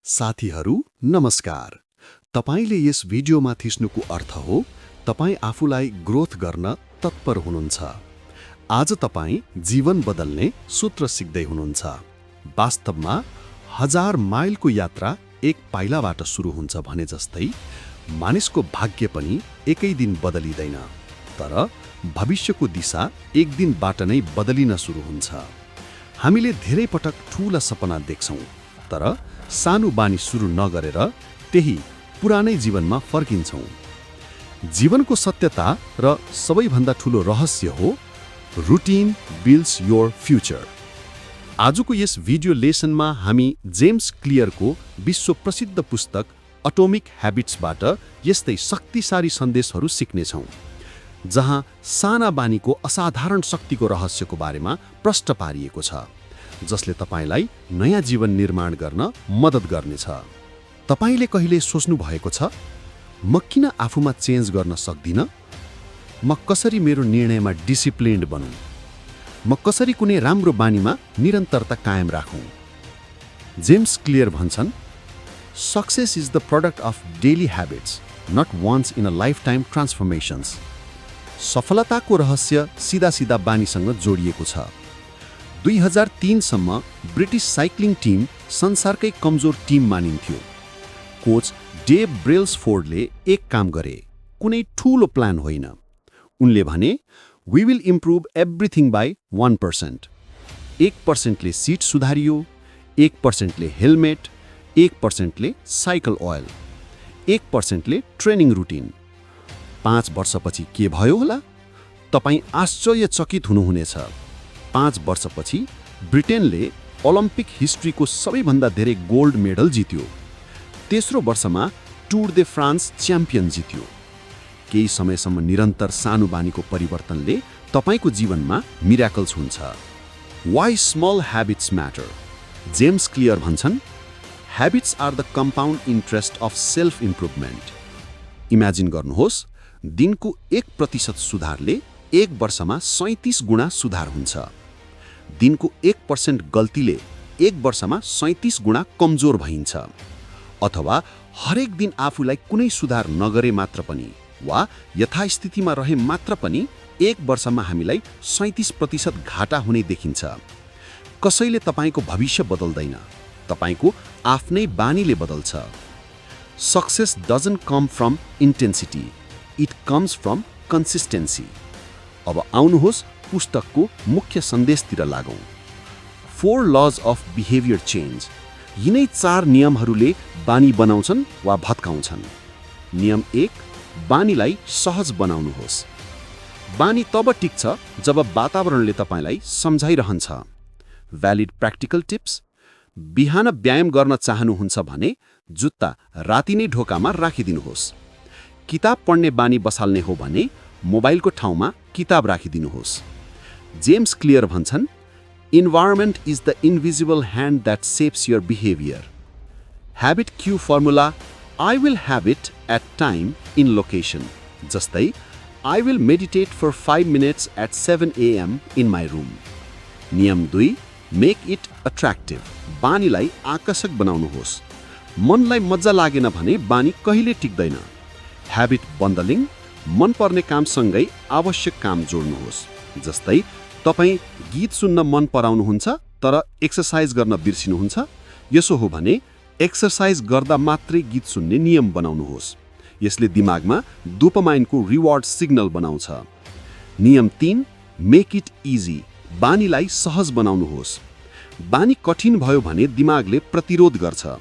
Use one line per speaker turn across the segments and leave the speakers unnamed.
साथीहरू नमस्कार। तपाईले यस भिडियोमा थिच्नुको अर्थ हो तपाई आफूलाई ग्रोथ गर्न तत्पर हुनुहुन्छ। आज तपाई जीवन बदल्ने सूत्र सिक्दै हुनुहुन्छ। वास्तवमा 1000 माइलको यात्रा एक पाइलाबाट सुरु हुन्छ भने जस्तै मानिसको भाग्य पनि एकै दिन बदलिदैन, तर भविष्यको दिशा एक दिनबाट नै बदलिन सुरु हुन्छ। हामीले धेरै पटक ठूला सपना देख्छौं, तर सानो बानी सुरु नगरेर त्यही पुरानै जीवनमा फर्किन्छौं। जीवनको सत्यता र सबैभन्दा ठूलो रहस्य हो रुटिन बिल्ड्स योर फ्युचर। आजको यस भिडियो लेसनमा हामी जेम्स क्लियरको विश्व प्रसिद्ध पुस्तक एटोमिक ह्याबिट्सबाट यस्तै शक्तिशाली सन्देशहरू सिक्नेछौं, जहाँ साना बानीको असाधारण शक्तिको रहस्यको बारेमा प्रष्ट पारिएको छ, जसले तपाईलाई नयाँ जीवन निर्माण गर्न मद्दत गर्नेछ। तपाईले कहिले सोच्नु भएको छ, म किन आफूमा चेन्ज गर्न सक्दिन? म कसरी मेरो निर्णयमा डिसिप्लिन्ड बनूँ? म कसरी कुनै राम्रो बानीमा निरन्तरता कायम राखौँ? जेम्स क्लियर भन्छन्, success is the product of daily habits, not once in a lifetime transformations. सफलताको रहस्य सिधा बानीसँग जोडिएको छ। 2003 सम्म ब्रिटिस साइक्लिङ टिम संसारकै कमजोर टिम मानिन्थ्यो। कोच डेभ ब्रेल्सफोर्डले एक काम गरे, कुनै ठूलो प्लान होइन। उनले भने, we will improve everything by 1%। 1%ले सिट सुधारियो, 1%ले हेलमेट, 1%ले साइकल ओयल, 1%ले ट्रेनिङ रुटिन। 5 वर्षपछि के भयो होला? तपाई आश्चर्यचकित हुनुहुनेछ। 5 वर्षपछि ब्रिटेनले ओलम्पिक हिस्ट्रीको सबैभन्दा धेरै गोल्ड मेडल जित्यो। तेस्रो वर्षमा टुर दे फ्रान्स च्याम्पियन जित्यो। केही समयसम्म निरन्तर सानो बानीको परिवर्तनले तपाईको जीवनमा मिराकल्स हुन्छ। Why small habits matter. James Clear भन्छन्, habits are the compound interest of self improvement. Imagine गर्नुहोस्, दिनको 1% सुधारले 1 वर्षमा 37 गुणा सुधार हुन्छ। दिनको 1% गल्तीले 1 वर्षमा 37 गुणा कमजोर भइन्छ। अथवा हरेक दिन आफूलाई कुनै सुधार नगरे मात्र पनि वा यथास्थितिमा रहे मात्र पनि 1 वर्षमा हामीलाई 37% घाटा हुने देखिन्छ। कसैले तपाईको भविष्य बदल्दैन, तपाईको आफ्नै बानीले बदल्छ। Success doesn't come from intensity, it comes from consistency. अब आउनुहोस् पुस्तकको मुख्य सन्देशतिर लागौं। 4 लज अफ बिहेभियर चेन्ज। यिनै 4 नियमहरूले बानी बनाउँछन् वा भत्काउँछन्। नियम 1, बानीलाई सहज बनाउनुहोस्। बानी तब टिक्छ जब वातावरणले तपाईलाई सम्झाइरहन्छ। Valid practical tips. बिहान व्यायाम गर्न चाहनुहुन्छ भने जुत्ता राति नै ढोकामा राखिदिनुहोस्। किताब पढ्ने बानी बसाल्ने हो भने मोबाइलको ठाउँमा किताब राखिदिनुहोस्। जेम्स क्लियर भन्छन्, environment is the invisible hand that shapes your behaviour. Habit cue formula, I will have it at time in location. जस्तै, I will meditate for 5 minutes at 7 AM in my room. नियम 2, make it attractive. बानीलाई आकर्षक बनाउनुहोस्। मनलाई मजा लागेन भने बानी कहिले टिक्दैन। ह्याबिट बन्डलिङ। मनपर्ने कामसँगै आवश्यक काम जोड्नुहोस्। जस्तै, तपाईँ गीत सुन्न मन पराउनुहुन्छ तर एक्सर्साइज गर्न बिर्सिनुहुन्छ। यसो हो भने एक्सर्साइज गर्दा मात्रै गीत सुन्ने नियम बनाउनुहोस्। यसले दिमागमा डोपामाइनको रिवार्ड सिग्नल बनाउँछ। नियम 3, मेक इट इजी। बानीलाई सहज बनाउनुहोस्। बानी कठिन भयो भने दिमागले प्रतिरोध गर्छ।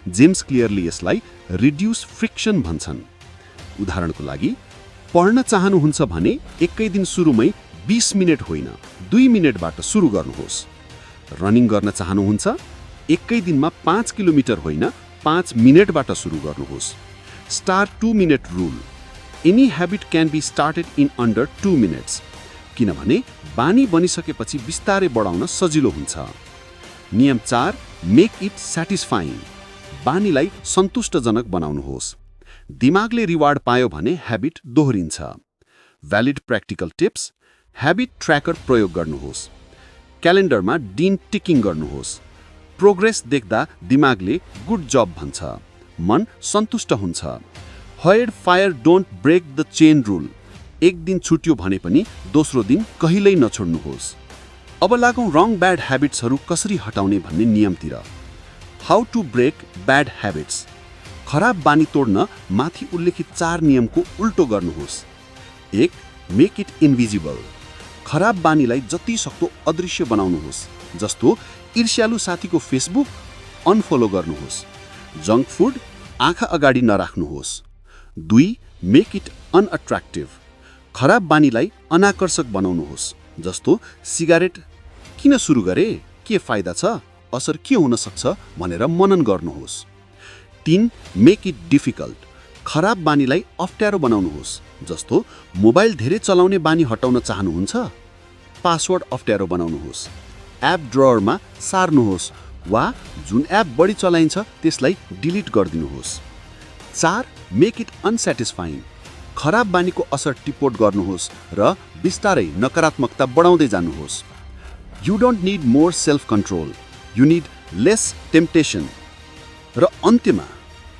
जेम्स क्लियरले यसलाई रिड्युस फ्रिक्सन भन्छन्। उदाहरणको लागि, पढ्न चाहनुहुन्छ भने एकै दिन सुरुमै 20 मिनट होइन 2 मिनटबाट सुरु गर्नुहोस्। रनिङ गर्न चाहनुहुन्छ, एकै दिनमा 5 किलोमिटर होइन 5 मिनटबाट सुरु गर्नुहोस्। Start 2 minute rule. Any habit can be started in under 2 minutes. किनभने बानी बनिसकेपछि बिस्तारै बढाउन सजिलो हुन्छ। नियम 4, मेक इट स्याटिस्फाइङ। बानीलाई सन्तुष्टजनक बनाउनुहोस्। दिमागले रिवार्ड पायो भने ह्याबिट दोहोरिन्छ। Valid practical tips. Habit tracker प्रयोग गर्नुहोस्। क्यालेन्डरमा दिन टिकिङ गर्नुहोस्। प्रोग्रेस देख्दा दिमागले गुड जब भन्छ, मन सन्तुष्ट हुन्छ। Hired fire don't break the chain rule. एक दिन छुट्यो भने पनि दोस्रो दिन कहिल्यै नछोड्नुहोस्। अब लागौँ रङ ब्याड ह्याबिट्सहरू कसरी हटाउने भन्ने नियमतिर। How to break bad habits. खराब बानी तोड्न माथि उल्लेखित 4 नियमको उल्टो गर्नुहोस्। 1. Make it invisible. खराब बानीलाई जति सक्दो अदृश्य बनाउनुहोस्, जस्तो ईर्ष्यालु साथीको फेसबुक अनफलो गर्नुहोस्। जङ्क फुड आँखा अगाडि नराख्नुहोस्। 2. Make it अनअट्र्याक्टिभ। खराब बानीलाई अनाकर्षक बनाउनुहोस्, जस्तो सिगारेट किन सुरु गरे, के फाइदा छ, असर के हुन सक्छ भनेर मनन गर्नुहोस्। 3. Make it difficult. खराब बानीलाई अप्ठ्यारो बनाउनुहोस्, जस्तो मोबाइल धेरै चलाउने बानी हटाउन चाहनुहुन्छ, पासवर्ड अप्ठ्यारो बनाउनुहोस्, एप ड्रवरमा सार्नुहोस् वा जुन एप बढी चलाइन्छ त्यसलाई डिलिट गरिदिनुहोस्। 4. Make it unsatisfying. खराब बानीको असर टिपोट गर्नुहोस् र बिस्तारै नकारात्मकता बढाउँदै जानुहोस्। You don't need more self control, you need lace temptation. र अन्त्यमा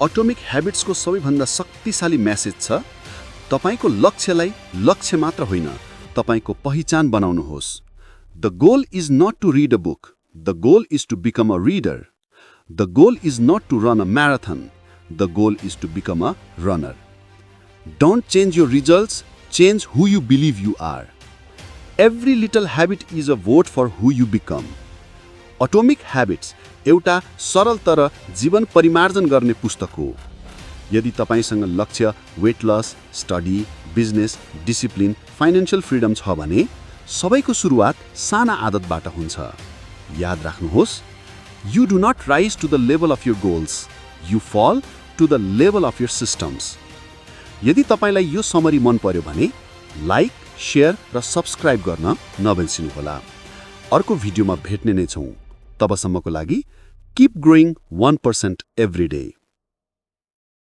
एटोमिक ह्याबिट्सको सबैभन्दा शक्तिशाली मेसेज छ, तपाईको लक्ष्यलाई लक्ष्य मात्र होइन, तपाईको पहिचान बनाउनुहोस्। The goal is not to read a book, the goal is to become a reader. The goal is not to run a marathon, the goal is to become a runner. Don't change your results, change who you believe you are. Every little habit is a vote for who you become. Atomic habits एउटा सरल तर जीवन परिमार्जन गर्ने पुस्तक हो। यदि तपाईसँग लक्ष्य, weight loss, study, business, discipline, financial freedom छ भने सबैको सुरुवात साना आदतबाट हुन्छ। याद राख्नुहोस्, you do not rise to the level of your goals, you fall to the level of your systems. यदि तपाईलाई यो समरी मन पर्यो भने लाइक, शेयर र सब्स्क्राइब गर्न नबिर्सिनुहोला। अर्को भिडियोमा भेट्ने नै छौँ। तबसम्मको लागि कीप ग्रोइङ 1% एभ्री डे।